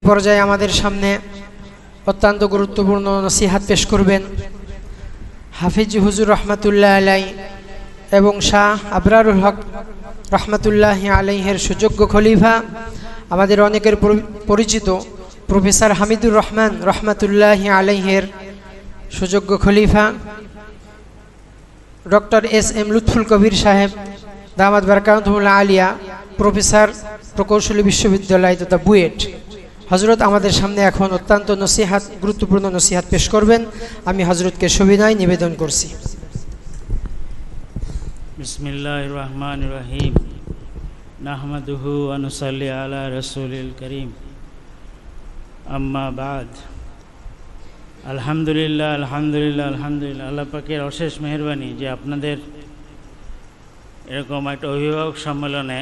পর্যায়ে আমাদের সামনে অত্যন্ত গুরুত্বপূর্ণ নসিহাত পেশ করবেন হাফিজ হুজুর রহমাতুল্লাহ আলাই এবং শাহ আবরারুল হক রহমাতুল্লাহ আলাইহের সুযোগ্য খলিফা, আমাদের অনেকের পরিচিত প্রফেসর হামিদুর রহমান রহমাতুল্লাহ আলাইহের সুযোগ্য খলিফা ডক্টর এস.এম. লুৎফুল কবির সাহেব দামাত বারাকাতুহুল আলিয়া, প্রফেসর প্রকৌশলী বিশ্ববিদ্যালয় তথা বুয়েট। হযরত আমাদের সামনে এখন অত্যন্ত গুরুত্বপূর্ণ নসিহাত পেশ করবেন। আমি হযরতকে সবিনয় নিবেদন করছি। বিসমিল্লাহির রহমানির রহিম। নাহমাদুহু ওয়া নুসাল্লি আলা রাসূলিল কারীম। আম্মা বাদ। আলহামদুলিল্লাহ আলহামদুলিল্লাহ আলহামদুলিল্লাহ। আল্লাহ পাকের অশেষ মেহেরবানি যে আপনাদের এরকম একটা অভিভাবক সম্মেলনে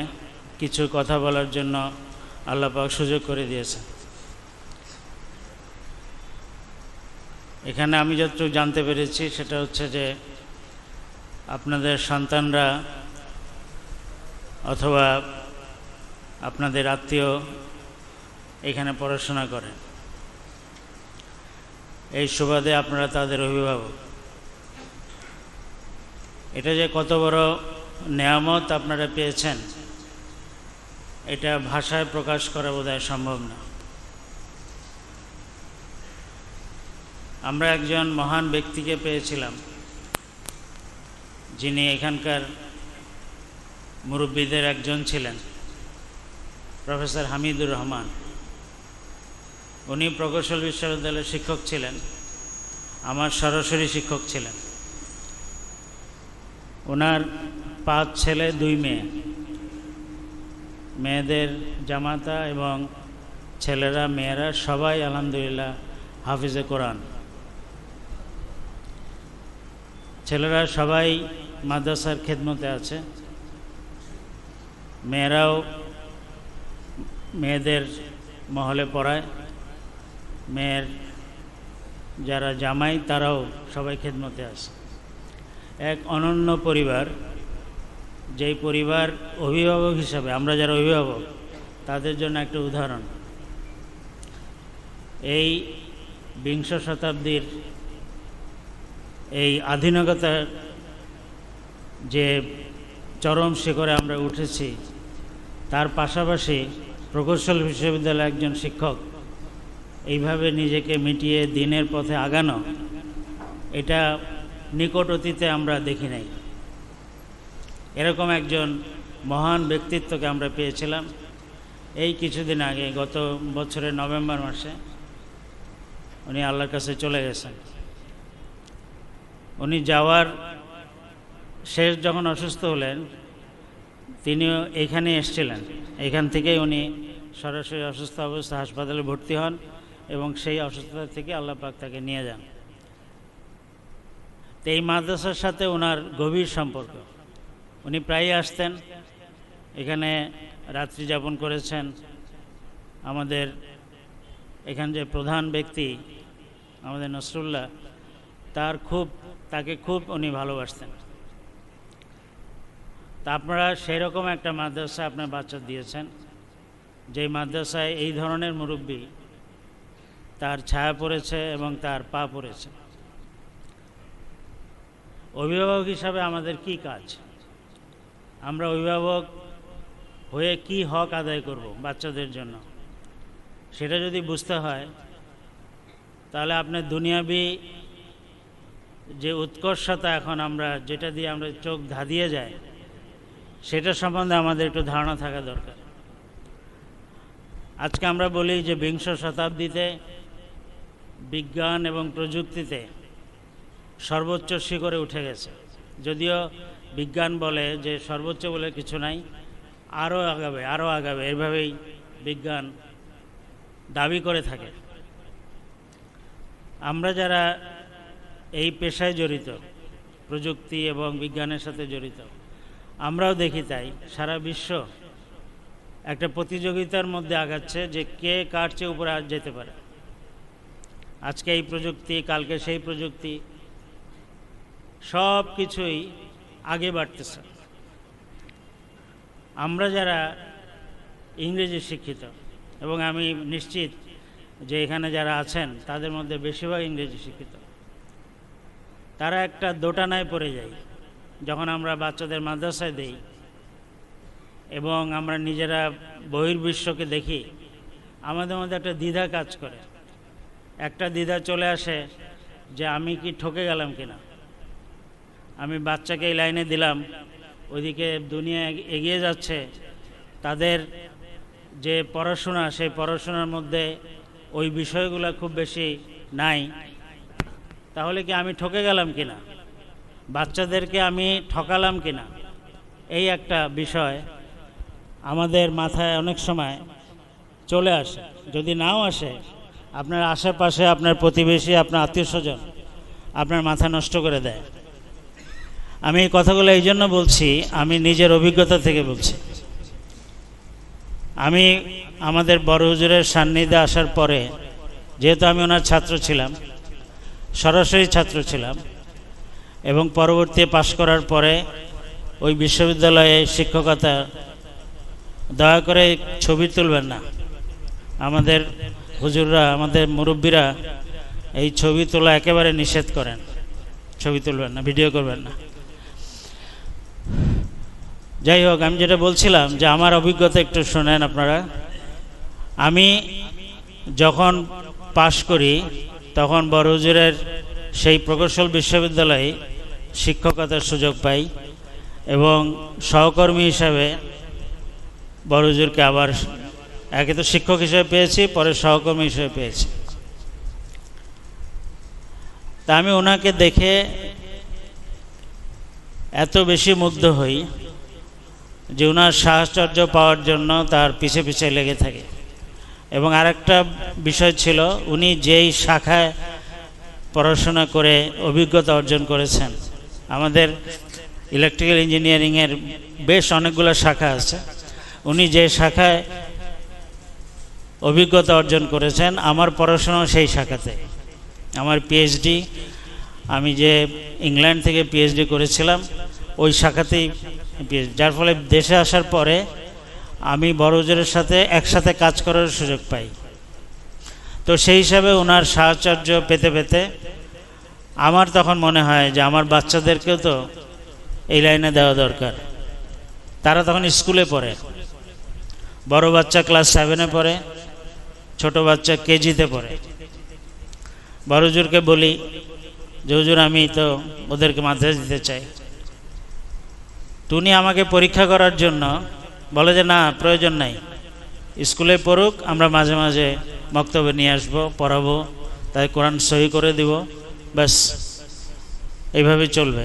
কিছু কথা বলার জন্য আল্লাহ পাক সুযোগ করে দিয়েছে। এখানে আমি যতটুকু জানতে পেরেছি সেটা হচ্ছে যে আপনাদের সন্তানরা অথবা আপনাদের আত্মীয় এখানে পড়াশোনা করে, এই সুবাদে আপনারা তাদের অভিভাবক। এটা যে কত বড় নেয়ামত আপনারা পেয়েছেন এটা ভাষায় প্রকাশ করা বোধহয় সম্ভব না। আমরা একজন মহান ব্যক্তিকে পেয়েছিলাম যিনি এখানকার মুরব্বীদের একজন ছিলেন, প্রফেসর হামিদুর রহমান। উনি প্রকৌশল বিশ্ববিদ্যালয়ের শিক্ষক ছিলেন, আমার সরাসরি শিক্ষক ছিলেন। ওনার 5 ছেলে 2 মেয়ে, মেয়েদের জামাতা এবং ছেলেরা মেয়েরা সবাই আলহামদুলিল্লাহ হাফিজে কোরআন। ছেলেরা সবাই মাদ্রাসার খেদমতে আছে, মেয়েরাও মেয়েদের মহলে পড়ায়, মেয়ের যারা জামাই তারাও সবাই খেদমতে আছে। এক অনন্য পরিবার, যেই পরিবার অভিভাবক হিসাবে আমরা যারা অভিভাবক তাদের জন্য একটা উদাহরণ। এই বিংশ শতাব্দীর এই আধুনিকতার যে চরম শিখরে আমরা উঠেছি, তার পাশাপাশি প্রকৌশল বিশ্ববিদ্যালয়ের একজন শিক্ষক এইভাবে নিজেকে মিটিয়ে দিনের পথে আগানো, এটা নিকট অতীতে আমরা দেখি নাই। এরকম একজন মহান ব্যক্তিত্বকে আমরা পেয়েছিলাম এই কিছুদিন আগে, গত বছরের নভেম্বর মাসে উনি আল্লাহর কাছে চলে গেছেন। উনি যাওয়ার শেষ যখন অসুস্থ হলেন, তিনিও এইখানে এসেছিলেন। এখান থেকেই উনি সরাসরি অসুস্থ অবস্থা হাসপাতালে ভর্তি হন এবং সেই অসুস্থতা থেকে আল্লাহ পাক তাকে নিয়ে যান। তো এই মাদ্রাসার সাথে ওনার গভীর সম্পর্ক। উনি প্রায়ই আসতেন, এখানে রাত্রি যাপন করেছেন। আমাদের এখান যে প্রধান ব্যক্তি আমাদের নসরুল্লাহ, তাকে খুব উনি ভালোবাসতেন। তা আপনারা সেই রকম একটা মাদ্রাসা আপনার বাচ্চা দিয়েছেন, যেই মাদ্রাসায় এই ধরনের মুরব্বী তার ছায়া পড়েছে এবং তার পা পড়েছে। অভিভাবক হিসাবে আমাদের কি কাজ? আমরা অভিভাবক হয়ে কি হক আদায় করব বাচ্চাদের জন্য, সেটা যদি বুঝতে হয় তাহলে আপনার দুনিয়াবি যে উৎকর্ষতা এখন আমরা যেটা দিয়ে আমরা চোখ ধাঁধিয়ে যায়, সেটা সম্বন্ধে আমাদের একটু ধারণা থাকা দরকার। আজকে আমরা বলি যে বিংশ শতাব্দীতে বিজ্ঞান এবং প্রযুক্তিতে সর্বোচ্চ শিখরে উঠে গেছে। যদিও বিজ্ঞান বলে যে সর্বোচ্চ বলে কিছু নাই, আরও আগাবে, এভাবেই বিজ্ঞান দাবি করে থাকে। আমরা যারা এই পেশায় জড়িত, প্রযুক্তি এবং বিজ্ঞানের সাথে জড়িত, আমরাও দেখি তাই সারা বিশ্ব একটা প্রতিযোগিতার মধ্যে আগাচ্ছে যে কে কার চেয়ে উপরে যেতে পারে। আজকে এই প্রযুক্তি, কালকে সেই প্রযুক্তি, সব কিছুই আগে বাড়তেছে। আমরা যারা ইংরেজি শিক্ষিত, এবং আমি নিশ্চিত যে এখানে যারা আছেন তাদের মধ্যে বেশিরভাগ ইংরেজি শিক্ষিত। তারা একটা দোটানায় পড়ে যায় যখন আমরা বাচ্চাদের মাদ্রাসায় দেই এবং আমরা নিজেরা বহির্বিশ্বকে দেখি, আমাদের মধ্যে একটা দ্বিধা কাজ করে। একটা দ্বিধা চলে আসে যে আমি কি ঠকে গেলাম কিনা, আমি বাচ্চাকে এই লাইনে দিলাম, ওইদিকে দুনিয়া এগিয়ে যাচ্ছে, তাদের যে পড়াশোনা সেই পড়াশোনার মধ্যে ওই বিষয়গুলো খুব বেশি নাই, তাহলে কি আমি ঠকে গেলাম কিনা, বাচ্চাদেরকে আমি ঠকালাম কিনা, এই একটা বিষয় আমাদের মাথায় অনেক সময় চলে আসে। যদি নাও আসে, আপনার আশেপাশে আপনার প্রতিবেশী, আপনার আত্মীয়স্বজন আপনার মাথা নষ্ট করে দেয়। আমি এই কথাগুলো এই জন্য বলছি, আমি নিজের অভিজ্ঞতা থেকে বলছি। আমি আমাদের বড় হুজুরের সান্নিধ্যে আসার পরে, যেহেতু আমি ওনার ছাত্র ছিলাম, সরাসরি ছাত্র ছিলাম, এবং পরবর্তী পাশ করার পরে ওই বিশ্ববিদ্যালয়ে শিক্ষকতা, দয়া করে ছবি তুলবেন না, আমাদের হুজুররা, আমাদের মুরব্বীরা এই ছবি তোলা একেবারে নিষেধ করেন, ছবি তুলবেন না, ভিডিও করবেন না। যাই হোক, আমি যেটা বলছিলাম যে আমার অভিজ্ঞতা একটু শোনেন আপনারা। আমি যখন পাশ করি তখন বড় হুজুরের সেই প্রকৌশল বিশ্ববিদ্যালয়ে শিক্ষকতার সুযোগ পাই এবং সহকর্মী হিসাবে বড় হুজুরকে আবার একে তো শিক্ষক হিসেবে পেয়েছি, পরে সহকর্মী হিসেবে পেয়েছি। তা আমি ওনাকে দেখে এত বেশি মুগ্ধ হই যে ওনার সাহচর্য পাওয়ার জন্য তার পিছে পিছে লেগে থাকে। এবং আরেকটা বিষয় ছিল, উনি যেই শাখায় পড়াশোনা করে অভিজ্ঞতা অর্জন করেছেন, আমাদের ইলেকট্রিক্যাল ইঞ্জিনিয়ারিংয়ের বেশ অনেকগুলো শাখা আছে, উনি যে শাখায় অভিজ্ঞতা অর্জন করেছেন, আমার পড়াশোনা সেই শাখাতে। আমার পিএইচডি, আমি যে ইংল্যান্ড থেকে পিএইচডি করেছিলাম ওই শাখাতেই পিএইচডি, যার ফলে দেশে আসার পরে আমি বড় হুজুরের সাথে একসাথে কাজ করার সুযোগ পাই। তো সেই হিসাবে ওনার সাহচর্য পেতে পেতে আমার তখন মনে হয় যে আমার বাচ্চাদেরকেও তো এই লাইনে দেওয়া দরকার। তারা তখন স্কুলে পড়ে, বড় বাচ্চা ক্লাস 7-এ পড়ে, ছোট বাচ্চা কেজিতে পড়ে। বড় হুজুরকে বলি যে হুজুর আমি তো ওদেরকে মাদ্রাসা দিতে চাই। উনি আমাকে পরীক্ষা করার জন্য বলে যে না, প্রয়োজন নাই, স্কুলে পড়ুক, আমরা মাঝে মাঝে বক্তব্য নিয়ে আসবো, পড়াবো, তাই কোরআন সহি করে দিব, ব্যাস এইভাবে চলবে।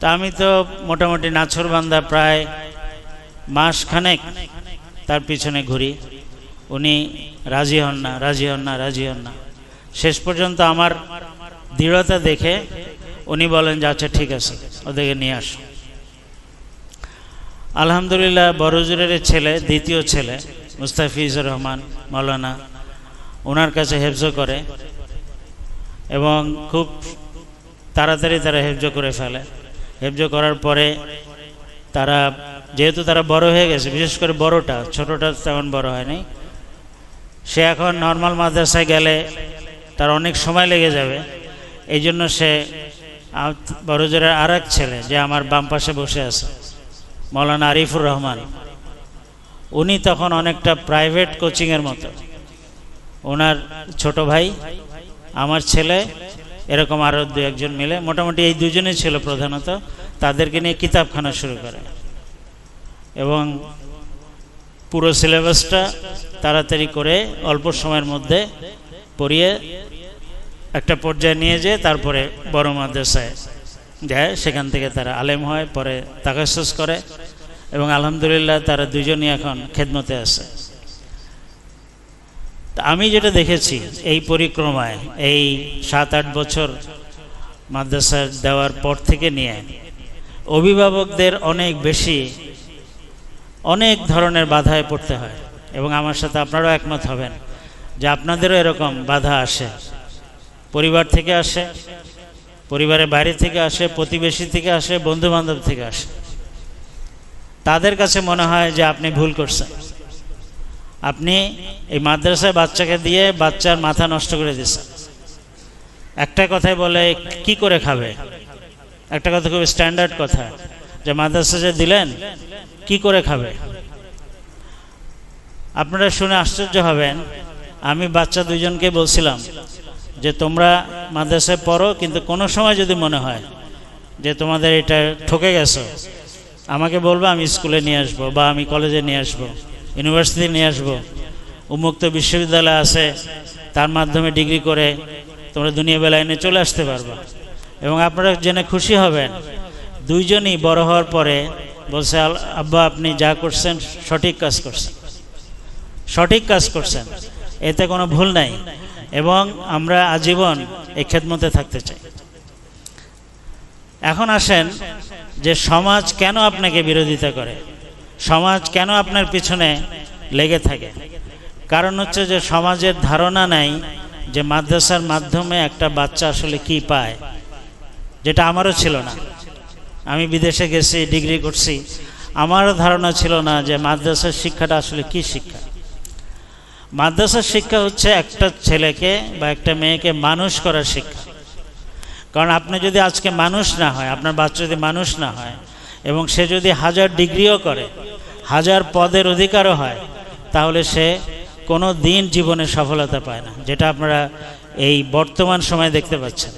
তা আমি তো মোটামুটি নাছোড়বান্দা, প্রায় মাসখানেক তার পিছনে ঘুরি, উনি রাজি হন না, রাজি হন না, রাজি হন না। শেষ পর্যন্ত আমার দৃঢ়তা দেখে উনি বলেন যে আচ্ছা ঠিক আছে, ওদেরকে নিয়ে আসো। আলহামদুলিল্লাহ, বড় হুজুরের ছেলে, দ্বিতীয় ছেলে মুস্তাফিজুর রহমান মাওলানা, ওনার কাছে হেফজ করে এবং খুব তাড়াতাড়ি তারা হেফজ করে ফেলে। হেফজ করার পরে তারা, যেহেতু তারা বড় হয়ে গেছে, বিশেষ করে বড়টা, ছোটটা তেমন বড় হয়নি, সে এখন নর্মাল মাদ্রাসায় গেলে তার অনেক সময় লেগে যাবে। এই জন্য সে বড় হুজুরের আর এক ছেলে, যে আমার বাম পাশে বসে আছে, মৌলানা আরিফুর রহমান, উনি তখন অনেকটা প্রাইভেট কোচিংয়ের মতো, ওনার ছোট ভাই, আমার ছেলে, এরকম আরও 2-1 মিলে, মোটামুটি এই দুজনেই ছিল প্রধানত, তাদেরকে নিয়ে কিতাবখানা শুরু করে এবং পুরো সিলেবাসটা তাড়াতাড়ি করে অল্প সময়ের মধ্যে পড়িয়ে একটা পর্যায়ে নিয়ে যেয়ে তারপরে বড় মাদ্রাসায় যায়, সেখান থেকে তারা আলেম হয়, পরে তাকাসুস করে এবং আলহামদুলিল্লাহ তারা দুজনই এখন খেদমতে আছে। আমি যেটা দেখেছি এই পরিক্রমায়, এই 7-8 বছর মাদ্রাসা দেওয়ার পর থেকে নিয়ে, অভিভাবকদের অনেক বেশি অনেক ধরনের বাধায় পড়তে হয় এবং আমার সাথে আপনারাও একমত হবেন যে আপনাদেরও এরকম বাধা আসে, পরিবার থেকে আসে, পরিবারের বাইরে থেকে আসে, প্রতিবেশী থেকে আসে, বন্ধু বান্ধব থেকে আসে। তাদের কাছে মনে হয় যে আপনি ভুল করছেন, আপনি এই মাদ্রাসায় বাচ্চাকে দিয়ে বাচ্চার মাথা নষ্ট করে দিচ্ছেন। একটা কথাই বলে কি করে খাবে, একটা কথা খুব স্ট্যান্ডার্ড কথা, যে মাদ্রাসা যে দিলেন কি করে খাবে। আপনারা শুনে আশ্চর্য হবেন, আমি বাচ্চা দুইজনকে বলছিলাম যে তোমরা মাদ্রাসায় পড়ো, কিন্তু কোনো সময় যদি মনে হয় যে তোমাদের এটা ঠকে গেছো, আমাকে বলবো, আমি স্কুলে নিয়ে আসবো বা আমি কলেজে নিয়ে আসবো, ইউনিভার্সিটি নিয়ে আসবো, উন্মুক্ত বিশ্ববিদ্যালয় আছে, তার মাধ্যমে ডিগ্রি করে তোমরা দুনিয়া বেলায় চলে আসতে পারবা। এবং আপনারা জেনে খুশি হবেন, দুইজনই বড় হওয়ার পরে বলছে, আব্বা আপনি যা করছেন সঠিক কাজ করছেন, সঠিক কাজ করছেন, এতে কোনো ভুল নাই, এবং আমরা আজীবন এই খেদমতে থাকতে চাই। এখন আসেন যে সমাজ কেন আপনাকে বিরোধিতা করে, সমাজ কেন আপনার পিছনে লেগে থাকে। কারণ হচ্ছে যে সমাজের ধারণা নাই যে মাদ্রাসার মাধ্যমে একটা বাচ্চা আসলে কি পায়, যেটা আমারও ছিল না। আমি বিদেশে গেছি, ডিগ্রি করছি, আমারও ধারণা ছিল না যে মাদ্রাসার শিক্ষাটা আসলে কি শিক্ষা। মাদ্রাসার শিক্ষা হচ্ছে একটা ছেলেকে বা একটা মেয়েকে মানুষ করার শিক্ষা। কারণ আপনি যদি আজকে মানুষ না হয়, আপনার বাচ্চা যদি মানুষ না হয়, এবং সে যদি 1000 ডিগ্রিও করে, 1000 পদের অধিকারও হয়, তাহলে সে কোনো দিন জীবনে সফলতা পায় না, যেটা আপনারা এই বর্তমান সময়ে দেখতে পাচ্ছেন।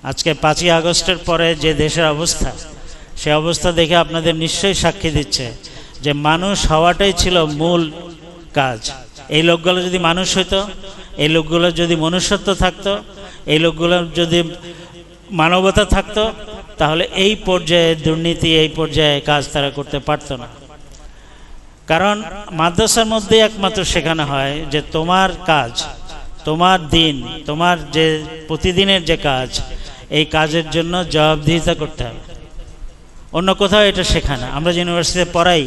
আজকে 5ই আগস্টের পরে যে দেশের অবস্থা, সে অবস্থা দেখে আপনাদের নিশ্চয়ই সাক্ষী দিচ্ছে যে মানুষ হওয়াটাই ছিল মূল কাজ। এই লোকগুলো যদি মানুষ হইতো, এই লোকগুলোর যদি মনুষ্যত্ব থাকতো, এই লোকগুলোর যদি মানবতা থাকতো, তাহলে এই পর্যায়ে দুর্নীতি, এই পর্যায়ে কাজ তারা করতে পারতো না। কারণ মাদ্রাসার মধ্যে একমাত্র শেখানো হয় যে তোমার কাজ, তোমার দিন, তোমার যে প্রতিদিনের যে কাজ, এই কাজের জন্য জবাবদিহিতা করতে হবে। অন্য কোথাও এটা শেখানো। আমরা যে ইউনিভার্সিটিতে পড়াই,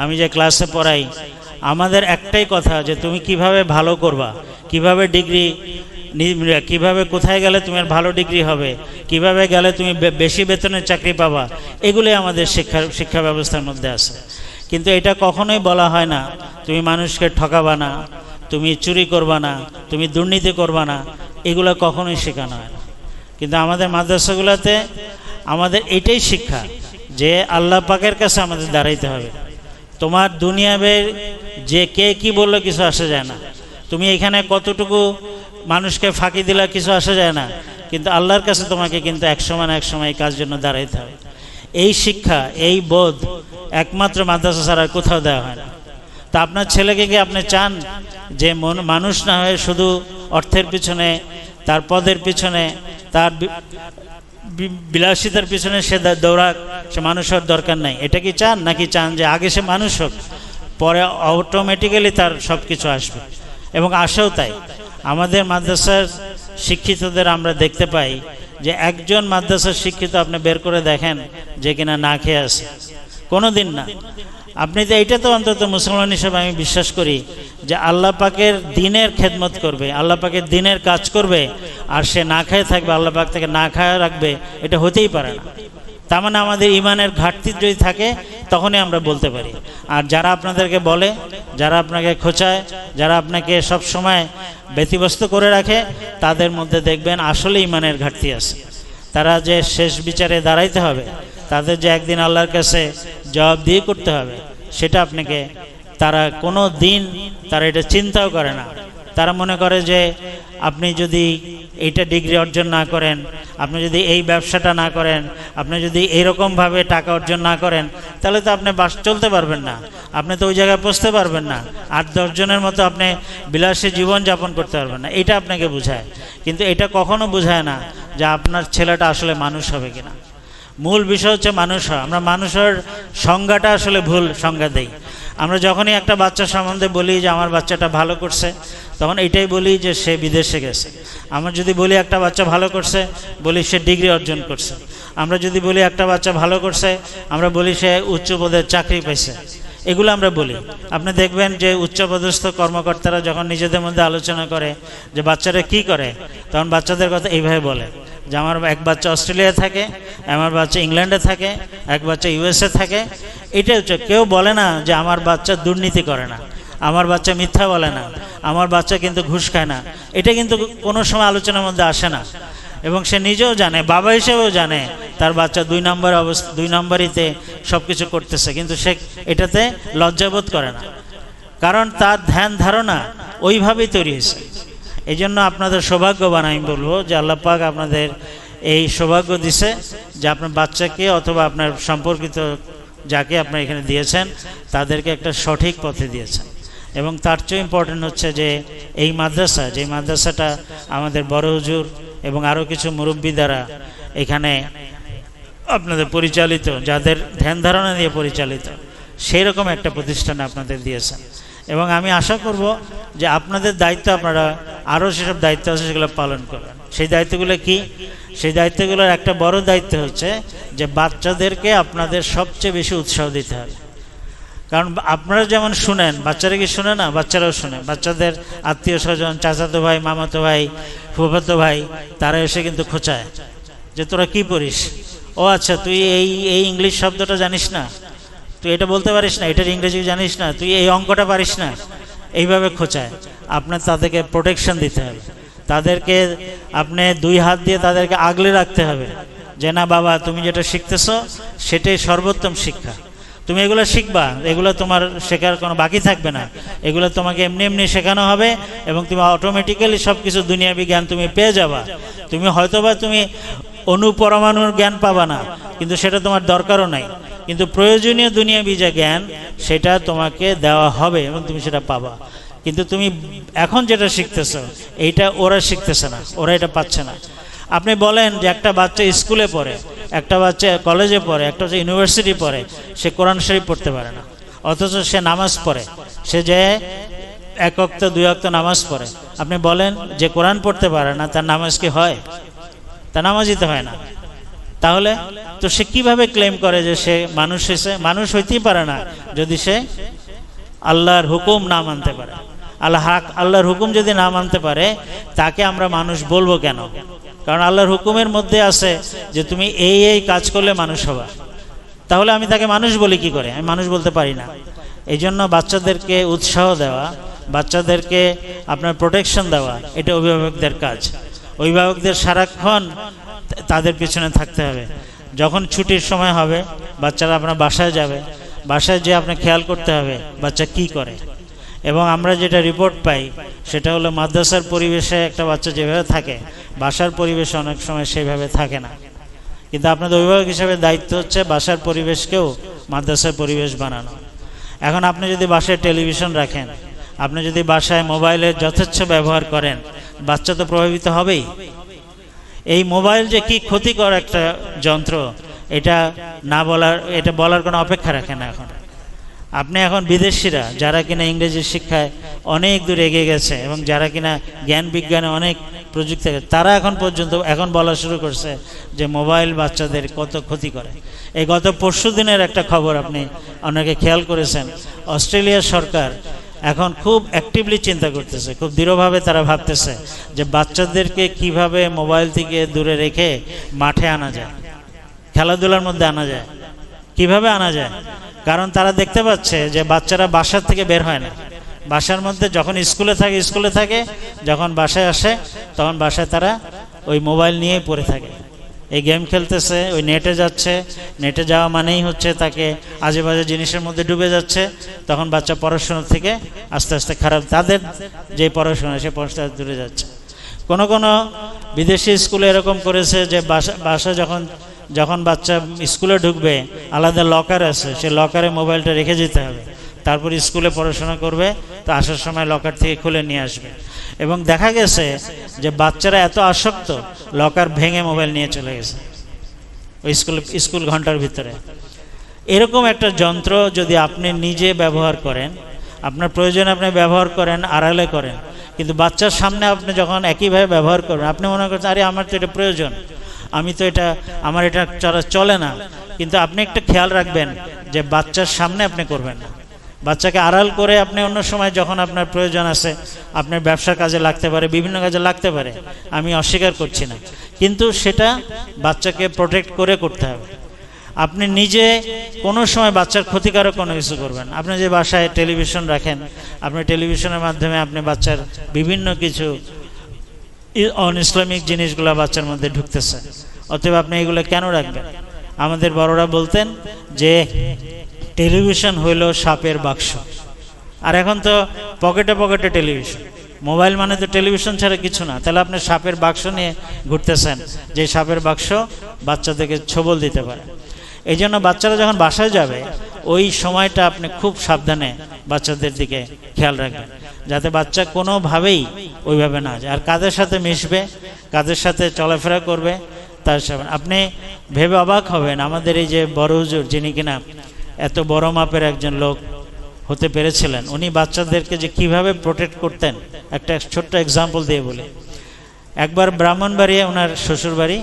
আমি যে ক্লাসে পড়াই, আমাদের একটাই কথা যে তুমি কিভাবে ভালো করবা, কিভাবে ডিগ্রি, কিভাবে কোথায় গেলে তোমার ভালো ডিগ্রি হবে, কিভাবে গেলে তুমি বেশি বেতনের চাকরি পাবা, এগুলোই আমাদের শিক্ষা ব্যবস্থার মধ্যে আছে। কিন্তু এটা কখনোই বলা হয় না তুমি মানুষকে ঠকাবা না, তুমি চুরি করবা না, তুমি দুর্নীতি করবা না, এগুলো কখনোই শেখানো হয় না। কিন্তু আমাদের মাদ্রাসাগুলোতে আমাদের এটাই শিক্ষা যে আল্লাহ পাকের কাছে আমাদের দাঁড়াইতে হবে। তোমার দুনিয়াবের যে কে কি বললো কিছু আসে যায় না, তুমি এখানে কতটুকু মানুষকে ফাঁকি দিলা কিছু আসে যায় না, কিন্তু আল্লাহর কাছে তোমাকে কিন্তু এক সময় এই কাজ জন্য দাঁড়াইতে হবে। এই শিক্ষা, এই বোধ একমাত্র মাদ্রাসা ছাড়া কোথাও দেওয়া হয় না। তা আপনার ছেলেকে কি আপনি চান যে মানুষ না হয়ে শুধু অর্থের পিছনে, তার পদের পিছনে, তার বিলাসিতার পিছনে সে দৌড়াক, সে মানুষ হওয়ার দরকার নাই, এটা কি চান? নাকি চান যে আগে সে মানুষ হোক, পরে অটোমেটিক্যালি তার সব কিছু আসবে? এবং আসেও তাই। আমাদের মাদ্রাসার শিক্ষিতদের আমরা দেখতে পাই যে একজন মাদ্রাসার শিক্ষিত আপনি বের করে দেখেন যে কিনা না খেয়ে আছে, কোনো দিন না। আপনি তো এইটা তো অন্তত মুসলমান হিসেবে আমি বিশ্বাস করি যে আল্লাহ পাকের দিনের খেদমত করবে, আল্লাহ পাকের দিনের কাজ করবে, আর সে না খেয়ে থাকবে, আল্লাহ পাক থেকে না খায় রাখবে, এটা হতেই পারে না। তার মানে আমাদের ইমানের ঘাটতি যদি থাকে তখনই আমরা বলতে পারি। আর যারা আপনাদেরকে বলে, যারা আপনাকে খোঁচায়, যারা আপনাকে সব সময় ব্যতিব্যস্ত করে রাখে, তাদের মধ্যে দেখবেন আসলে ইমানের ঘাটতি আছে। তারা যে শেষ বিচারে দাঁড়াইতে হবে, তাদের যে একদিন আল্লাহর কাছে জবাবদিহি করতে হবে, সেটা আপনাকে তারা কোনো দিন তারা এটা চিন্তাও করে না। তারা মনে করে যে আপনি যদি এইটা ডিগ্রি অর্জন না করেন, আপনি যদি এই ব্যবসাটা না করেন, আপনি যদি এইরকমভাবে টাকা অর্জন না করেন, তাহলে তো আপনি চলতে পারবেন না, আপনি তো ওই জায়গায় পৌঁছতে পারবেন না, 8-10 জনের মতো আপনি বিলাসী জীবন যাপন করতে পারবেন না। এটা আপনাকে বোঝায়, কিন্তু এটা কখনো বোঝায় না যে আপনার ছেলেটা আসলে মানুষ হবে কিনা। মূল বিষয় হচ্ছে মানুষ হওয়া। আমরা মানুষের সংজ্ঞাটা আসলে ভুল সংজ্ঞা দেই। আমরা যখনই একটা বাচ্চা সম্বন্ধে বলি যে আমার বাচ্চাটা ভালো করছে, তখন এটাই বলি যে সে বিদেশে গেছে। আমরা যদি বলি একটা বাচ্চা ভালো করছে, বলি সে ডিগ্রি অর্জন করছে। আমরা যদি বলি একটা বাচ্চা ভালো করছে, আমরা বলি সে উচ্চ পদের চাকরি পাইছে। এগুলো আমরা বলি। আপনি দেখবেন যে উচ্চপদস্থ কর্মকর্তারা যখন নিজেদের মধ্যে আলোচনা করে যে বাচ্চারা কি করে, তখন বাচ্চাদের কথা এইভাবে বলে যে আমার এক বাচ্চা অস্ট্রেলিয়ায় থাকে, আমার বাচ্চা ইংল্যান্ডে থাকে, এক বাচ্চা ইউএসএ থাকে। এটাই হচ্ছে, কেউ বলে না যে আমার বাচ্চা দুর্নীতি করে না, আমার বাচ্চা মিথ্যা বলে না, আমার বাচ্চা কিন্তু ঘুষ খায় না, এটা কিন্তু কোনো সময় আলোচনার মধ্যে আসে না। এবং সে নিজেও জানে, বাবা হিসেবেও জানে তার বাচ্চা 2 নম্বরিতে সব কিছু করতেছে, কিন্তু সে এটাতে লজ্জাবোধ করে না, কারণ তার ধ্যান ধারণা ওইভাবেই তৈরি হয়েছে। এই জন্য আপনাদের সৌভাগ্যবান আমি বলবো যে আল্লাহ পাক আপনাদের এই সৌভাগ্য দিছে যে আপনার বাচ্চাকে অথবা আপনার সম্পর্কিত যাকে আপনার এখানে দিয়েছেন তাদেরকে একটা সঠিক পথে দিয়েছেন। এবং তার চেয়ে ইম্পর্টেন্ট হচ্ছে যে এই মাদ্রাসা, যে মাদ্রাসাটা আমাদের বড় হুজুর এবং আরও কিছু মুরব্বী দ্বারা এখানে আপনাদের পরিচালিত, যাদের ধ্যান ধারণা দিয়ে পরিচালিত, সেই রকম একটা প্রতিষ্ঠানে আপনাদের দিয়েছেন। এবং আমি আশা করব যে আপনাদের দায়িত্ব, আপনারা আরও সেসব দায়িত্ব আছে সেগুলো পালন করবেন। সেই দায়িত্বগুলো কি? সেই দায়িত্বগুলোর একটা বড় দায়িত্ব হচ্ছে যে বাচ্চাদেরকে আপনাদের সবচেয়ে বেশি উৎসাহ দিতে হবে। কারণ আপনারা যেমন শুনেন, বাচ্চারা কি শুনে না? বাচ্চারাও শুনে। বাচ্চাদের আত্মীয় স্বজন, চাচাতো ভাই, মামাতো ভাই, ফুফাতো ভাই, তারা এসে কিন্তু খোঁচায় যে তোরা কি পড়িস? ও আচ্ছা, তুই এই ইংলিশ শব্দটা জানিস না, তুই এটা বলতে পারিস না, এটার ইংরেজি জানিস না, তুই এই অঙ্কটা পারিস না, এইভাবে খোঁচায়। আপনার তাদেরকে প্রোটেকশন দিতে হবে, তাদেরকে আপনি 2 হাত দিয়ে তাদেরকে আগলে রাখতে হবে যে না বাবা, তুমি যেটা শিখতেছো সেটাই সর্বোত্তম শিক্ষা, তুমি এগুলো শিখবা, এগুলো তোমার শেখার কোনো বাকি থাকবে না, এগুলো তোমাকে এমনি এমনি শেখানো হবে এবং তুমি অটোমেটিক্যালি সব কিছু দুনিয়াবি জ্ঞান তুমি পেয়ে যাবা। তুমি হয়তোবা তুমি অনুপরমাণুর জ্ঞান পাবা না, কিন্তু সেটা তোমার দরকারও নাই, কিন্তু প্রয়োজনীয় দুনিয়াবি যে জ্ঞান সেটা তোমাকে দেওয়া হবে এবং তুমি সেটা পাবা। কিন্তু তুমি এখন যেটা শিখতেছো এইটা ওরা শিখতেছে না, ওরা এটা পাচ্ছে না। আপনি বলেন যে একটা বাচ্চা স্কুলে পড়ে, একটা বাচ্চা কলেজে পড়ে, একটা বাচ্চা ইউনিভার্সিটি পড়ে, সে কোরআন শরীফ পড়তে পারে না, অথচ সে নামাজ পড়ে, সে যে 1 ওয়াক্ত 2 ওয়াক্ত নামাজ পড়ে। আপনি বলেন যে কোরআন পড়তে পারে না, তার নামাজ কি হয়? তার নামাজই তো হয় না। তাহলে তো সে কিভাবে ক্লেম করে যে সে মানুষ হয়েছে? মানুষ হইতেই পারে না যদি সে আল্লাহর হুকুম না মানতে পারে। আল্লাহর হুকুম যদি না মানতে পারে, তাকে আমরা মানুষ বলবো কেন? কারণ আল্লাহর হুকুমের মধ্যে আছে যে তুমি এই কাজ করলে মানুষ হবা। তাহলে আমি তাকে মানুষ বলি কি করে? আমি মানুষ বলতে পারি না। এই জন্য বাচ্চাদেরকে উৎসাহ দেওয়া, বাচ্চাদেরকে আপনার প্রোটেকশন দেওয়া, এটা অভিভাবকদের কাজ। অভিভাবকদের সারাক্ষণ তাদের পিছনে থাকতে হবে। যখন ছুটির সময় হবে, বাচ্চারা আপনার বাসায় যাবে, বাসায় যেয়ে আপনার খেয়াল করতে হবে বাচ্চা কি করে। এবং আমরা যেটা রিপোর্ট পাই সেটা হলো মাদ্রাসার পরিবেশে একটা বাচ্চা যেভাবে থাকে, বাসার পরিবেশে অনেক সময় সেভাবে থাকে না। কিন্তু আপনাদের অভিভাবক হিসেবে দায়িত্ব হচ্ছে বাসার পরিবেশকেও মাদ্রাসার পরিবেশ বানানো। এখন আপনি যদি বাসায় টেলিভিশন রাখেন, আপনি যদি বাসায় মোবাইলের যথেচ্ছ ব্যবহার করেন, বাচ্চা তো প্রভাবিত হবেই। এই মোবাইল যে কি ক্ষতিকর একটা যন্ত্র, এটা বলার কোনো অপেক্ষা রাখে না। আপনি এখন বিদেশিরা যারা কিনা ইংরেজি শিক্ষায় অনেক দূর এগিয়ে গেছে এবং যারা কিনা জ্ঞান বিজ্ঞানে অনেক প্রযুক্তি, তারা এখন বলা শুরু করছে যে মোবাইল বাচ্চাদের কত ক্ষতি করে। এই গত পরশু দিনের একটা খবর আপনি অনেকে খেয়াল করেছেন, অস্ট্রেলিয়ার সরকার এখন খুব অ্যাক্টিভলি চিন্তা করতেছে, খুব দৃঢ়ভাবে তারা ভাবতেছে যে বাচ্চাদেরকে কিভাবে মোবাইল থেকে দূরে রেখে মাঠে আনা যায়, খেলাধুলার মধ্যে আনা যায়, কিভাবে আনা যায়। কারণ তারা দেখতে পাচ্ছে যে বাচ্চারা বাসার থেকে বের হয় না, বাসার মধ্যে যখন স্কুলে থাকে, যখন বাসায় আসে তখন বাসায় তারা ওই মোবাইল নিয়েই পড়ে থাকে, এই গেম খেলতেছে, ওই নেটে যাচ্ছে। নেটে যাওয়া মানেই হচ্ছে তাকে আজে বাজে জিনিসের মধ্যে ডুবে যাচ্ছে। তখন বাচ্চা পড়াশোনা থেকে আস্তে আস্তে খারাপ, তাদের যে পড়াশোনা সে পড়াশোনা দূরে যাচ্ছে। কোনো বিদেশি স্কুলে এরকম করেছে যে বাসা যখন বাচ্চা স্কুলে ঢুকবে, আলাদা লকার আছে, সে লকারে মোবাইলটা রেখে যেতে হবে, তারপর স্কুলে পড়াশোনা করবে, তো আসার সময় লকার থেকে খুলে নিয়ে আসবে। এবং দেখা গেছে যে বাচ্চারা এত আসক্ত, লকার ভেঙে মোবাইল নিয়ে চলে গেছে ওই স্কুল ঘন্টার ভিতরে। এরকম একটা যন্ত্র যদি আপনি নিজে ব্যবহার করেন, আপনার প্রয়োজনে আপনি ব্যবহার করেন, আড়ালে করেন, কিন্তু বাচ্চার সামনে আপনি যখন একইভাবে ব্যবহার করবেন, আপনি মনে করছেন আরে আমার তো এটা প্রয়োজন, আমার এটা চলে না। কিন্তু আপনি একটা খেয়াল রাখবেন যে বাচ্চার সামনে আপনি করবেন না, বাচ্চাকে আড়াল করে আপনি অন্য সময় যখন আপনার প্রয়োজন আছে, আপনার ব্যবসার কাজে লাগতে পারে, বিভিন্ন কাজে লাগতে পারে, আমি অস্বীকার করছি না, কিন্তু সেটা বাচ্চাকে প্রোটেক্ট করে করতে হবে। আপনি নিজে কোনো সময় বাচ্চার ক্ষতিকারক কোনো কিছু করবেন। আপনি যে বাসায় টেলিভিশন রাখেন, আপনি টেলিভিশনের মাধ্যমে আপনি বাচ্চার বিভিন্ন কিছু অন ইসলামিক জিনিসগুলো বাচ্চার মধ্যে ঢুকতেছে, অতএব আপনি এগুলো কেন রাখবেন? আমাদের বড়রা বলতেন যে টেলিভিশন হইল সাপের বাক্স। আর এখন তো পকেটে পকেটে টেলিভিশন, মোবাইল মানে তো টেলিভিশন ছাড়া কিছু না। তাহলে আপনি সাপের বাক্স নিয়ে ঘুরতেছেন, যে সাপের বাক্স বাচ্চাদেরকে ছোবল দিতে পারে। এই জন্য বাচ্চারা যখন বাসায় যাবে ওই সময়টা আপনি খুব সাবধানে বাচ্চাদের দিকে খেয়াল রাখবেন, যাতে বাচ্চা কোনোভাবেই ওইভাবে না যায়। আর কাদের সাথে মিশবে, কাদের সাথে চলাফেরা করবে, তার সাথে আপনি ভেবে অবাক হবেন। আমাদের এই যে বড় হুজুর, যিনি কিনা এত বড় মাপের একজন লোক হতে পেরেছিলেন, উনি বাচ্চাদেরকে যে কিভাবে প্রোটেক্ট করতেন একটা ছোট্ট এক্সাম্পল দিয়ে বলি। একবার ব্রাহ্মণবাড়িয়া ওনার শ্বশুরবাড়ি,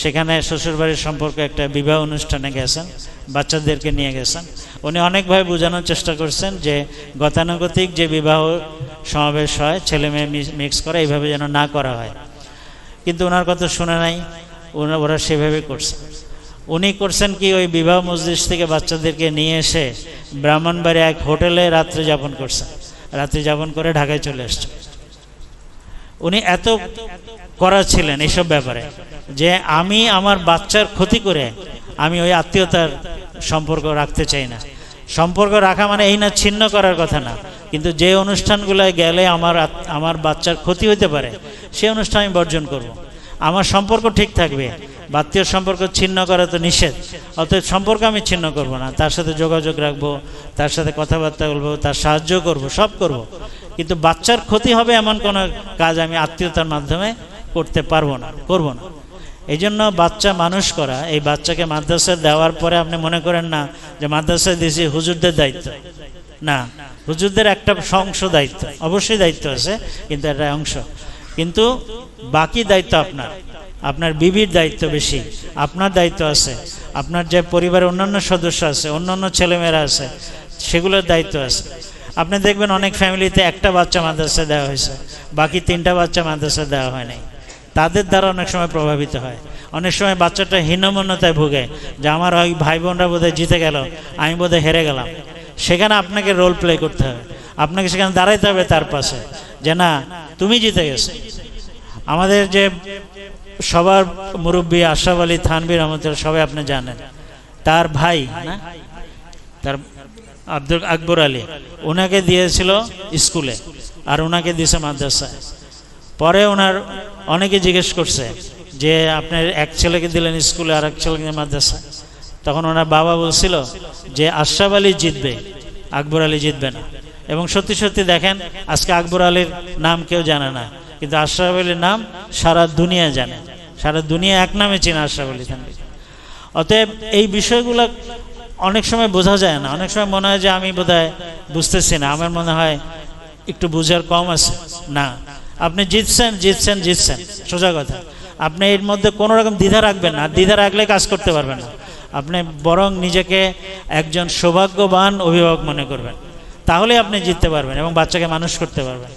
সেখানে শ্বশুরবাড়ির সম্পর্কে একটা বিবাহ অনুষ্ঠানে গেছেন, বাচ্চাদেরকে নিয়ে গেছেন। উনি অনেকভাবে বোঝানোর চেষ্টা করছেন যে গতানুগতিক যে বিবাহ সমাবেশ হয়, ছেলে মেয়ে মিক্স করা, এইভাবে যেন না করা হয়। কিন্তু ওনার কথা শুনে নাই, ওরা সেভাবে করছে। উনি করছেন কি, ওই বিবাহ মসজিদ থেকে বাচ্চাদেরকে নিয়ে এসে ব্রাহ্মণবাড়ি এক হোটেলে রাত্রি যাপন করছেন। রাত্রি যাপন করে ঢাকায় চলে আসছেন। উনি এত করা ছিলেন এইসব ব্যাপারে যে আমি আমার বাচ্চার ক্ষতি করে আমি ওই আত্মীয়তার সম্পর্ক রাখতে চাই না। সম্পর্ক রাখা মানে এই না ছিন্ন করার কথা না, কিন্তু যে অনুষ্ঠানগুলোয় গেলে আমার বাচ্চার ক্ষতি হতে পারে সেই অনুষ্ঠান আমি বর্জন করব। আমার সম্পর্ক ঠিক থাকবে, আত্মীয় সম্পর্ক ছিন্ন করা তো নিষেধ, অতএব সম্পর্ক আমি ছিন্ন করব না। তার সাথে যোগাযোগ রাখবো, তার সাথে কথাবার্তা বলবো, তার সাহায্য করব, সব করব, কিন্তু বাচ্চার ক্ষতি হবে এমন কোনো কাজ আমি আত্মীয়তার মাধ্যমে করতে পারবো না, করব না। এই জন্য বাচ্চা মানুষ করা, এই বাচ্চাকে মাদ্রাসায় দেওয়ার পরে আপনি মনে করেন না যে মাদ্রাসায় দিয়েছি হুজুরদের দায়িত্ব, না, হুজুরদের একটা অংশ দায়িত্ব, অবশ্যই দায়িত্ব আছে, কিন্তু একটা অংশ, কিন্তু বাকি দায়িত্ব আপনার। আপনার বিবির দায়িত্ব বেশি, আপনার দায়িত্ব আছে, আপনার যে পরিবারের অন্যান্য সদস্য আছে, অন্যান্য ছেলেমেয়েরা আছে, সেগুলোর দায়িত্ব আছে। আপনি দেখবেন অনেক ফ্যামিলিতে একটা বাচ্চা মাদ্রাসায় দেওয়া হয়েছে, বাকি 3টা বাচ্চা মাদ্রাসায় দেওয়া হয় নাই। তাদের দ্বারা অনেক সময় প্রভাবিত হয়। অনেক সময় বাচ্চাটা হীনমন্যতায় ভোগে যে আমার ওই ভাই বোনরা বোধহয় জিতে গেল, আমি বোধহয় হেরে গেলাম। সেখানে আপনাকে রোল প্লে করতে হবে, আপনাকে সেখানে দাঁড়াইতে হবে তার পাশে, যে না, তুমি জিতে গেছো। আমাদের যে সবার মুরব্বী আশরাফ আলী থানভী রহমতুল্লাহ, সবাই আপনি জানেন, তার ভাই না, তার আব্দুল আকবর আলী, ওনাকে দিয়েছিল স্কুলে আর ওনাকে দিয়েছে মাদ্রাসায়। পরে ওনার অনেকে জিজ্ঞেস করছে যে আপনার এক ছেলেকে দিলেন স্কুলে আর এক ছেলেকে মাদ্রাসায়। তখন ওনার বাবা বলছিল যে আশরাফ আলী জিতবে, আকবর আলী জিতবে না। এবং সত্যি সত্যি দেখেন, আজকে আকবর আলীর নাম কেউ জানে না, কিন্তু আশরাফ আলীর নাম সারা দুনিয়া জানে, সারা দুনিয়া এক নামে চেনে আশরাফ আলী থানভী। অতএব এই বিষয়গুলো অনেক সময় বোঝা যায় না, অনেক সময় মনে হয় যে আমি বোধহয় বুঝতেছি না, আমার মনে হয় একটু বুঝার কম আছে। না, আপনি জিতছেন জিতছেন জিতছেন, সোজা কথা। আপনি এর মধ্যে কোনো রকম দ্বিধা রাখবেন না, দ্বিধা রাখলে কাজ করতে পারবেন না। আপনি বরং নিজেকে একজন সৌভাগ্যবান অভিভাবক মনে করবেন, তাহলে আপনি জিততে পারবেন এবং বাচ্চাকে মানুষ করতে পারবেন।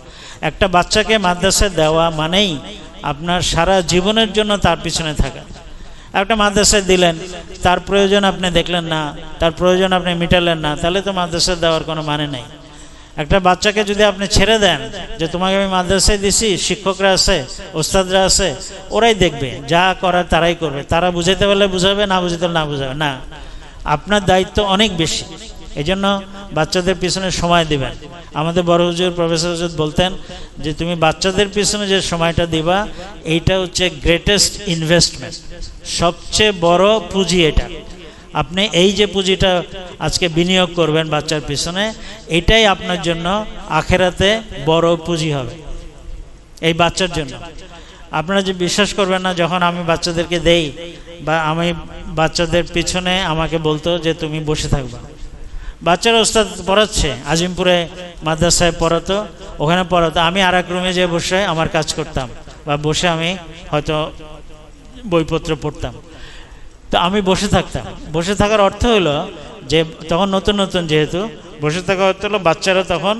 একটা বাচ্চাকে মাদ্রাসায় দেওয়া মানেই আপনার সারা জীবনের জন্য তার পিছনে থাকা। একটা মাদ্রাসায় দিলেন, তার প্রয়োজন আপনি দেখলেন না, তার প্রয়োজন আপনি মিটালেন না, তাহলে তো মাদ্রাসায় দেওয়ার কোনো মানে নেই। একটা বাচ্চাকে যদি আপনি ছেড়ে দেন যে তোমাকে আমি মাদ্রাসায় দিছি, শিক্ষকরা আছে, ওস্তাদরা আছে, ওরাই দেখবে, যা করার তারাই করবে, তারা বুঝাইতে পারলে বুঝাবে, না বুঝাইতে পারলে না বুঝাবে, না, আপনার দায়িত্ব অনেক বেশি। এই জন্য বাচ্চাদের পিছনে সময় দিবেন। আমাদের বড় হুজুর প্রফেসর হুজুর বলতেন যে তুমি বাচ্চাদের পিছনে যে সময়টা দিবা, এইটা হচ্ছে গ্রেটেস্ট ইনভেস্টমেন্ট, সবচেয়ে বড় পুঁজি এটা। আপনি এই যে পুঁজিটা আজকে বিনিয়োগ করবেন বাচ্চার পিছনে, এটাই আপনার জন্য আখেরাতে বড় পুঁজি হবে, এই বাচ্চার জন্য। আপনারা যে বিশ্বাস করবেন না, যখন আমি বাচ্চাদেরকে দেই বা আমি বাচ্চাদের পিছনে আমাকে বলতো যে তুমি বসে থাকবা। বাচ্চারা ওস্তাদ পড়াচ্ছে, আজিমপুরে মাদ্রাসায় পড়াতো, ওখানে পড়াতো, আমি আর এক রুমে যেয়ে বসে আমার কাজ করতাম বা বসে আমি হয়তো বইপত্র পড়তাম। তো আমি বসে থাকতাম। বসে থাকার অর্থ হলো যে তখন নতুন নতুন, যেহেতু বসে থাকার অর্থ হলো বাচ্চারা তখন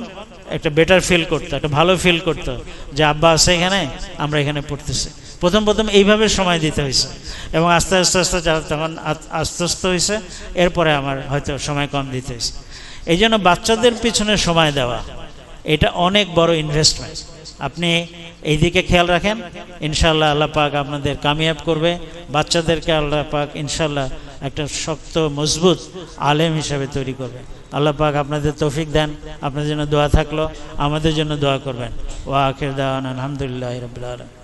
একটা বেটার ফিল করতো, একটা ভালো ফিল করতো যে আব্বা আছে এখানে, আমরা এখানে পড়তেছি। প্রথম প্রথম এইভাবে সময় দিতে হয়েছে, এবং আস্তে আস্তে আস্তে যারা তখন আস্তে হয়েছে, এরপরে আমার হয়তো সময় কম দিতে হয়েছে। এই জন্য বাচ্চাদের পিছনে সময় দেওয়া এটা অনেক বড় ইনভেস্টমেন্ট। আপনি এই দিকে খেয়াল রাখেন, ইনশাআল্লাহ আল্লাহ পাক আপনাদের কামিয়াব করবে। বাচ্চাদেরকে আল্লাহ পাক ইনশাআল্লাহ একটা শক্ত মজবুত আলেম হিসাবে তৈরি করবে। আল্লাহ পাক আপনাদের তৌফিক দেন। আপনাদের জন্য দোয়া থাকলো, আমাদের জন্য দোয়া করবেন। ওয়া আখির দাওয়ানা আলহামদুলিল্লাহি রাব্বিল আলামিন।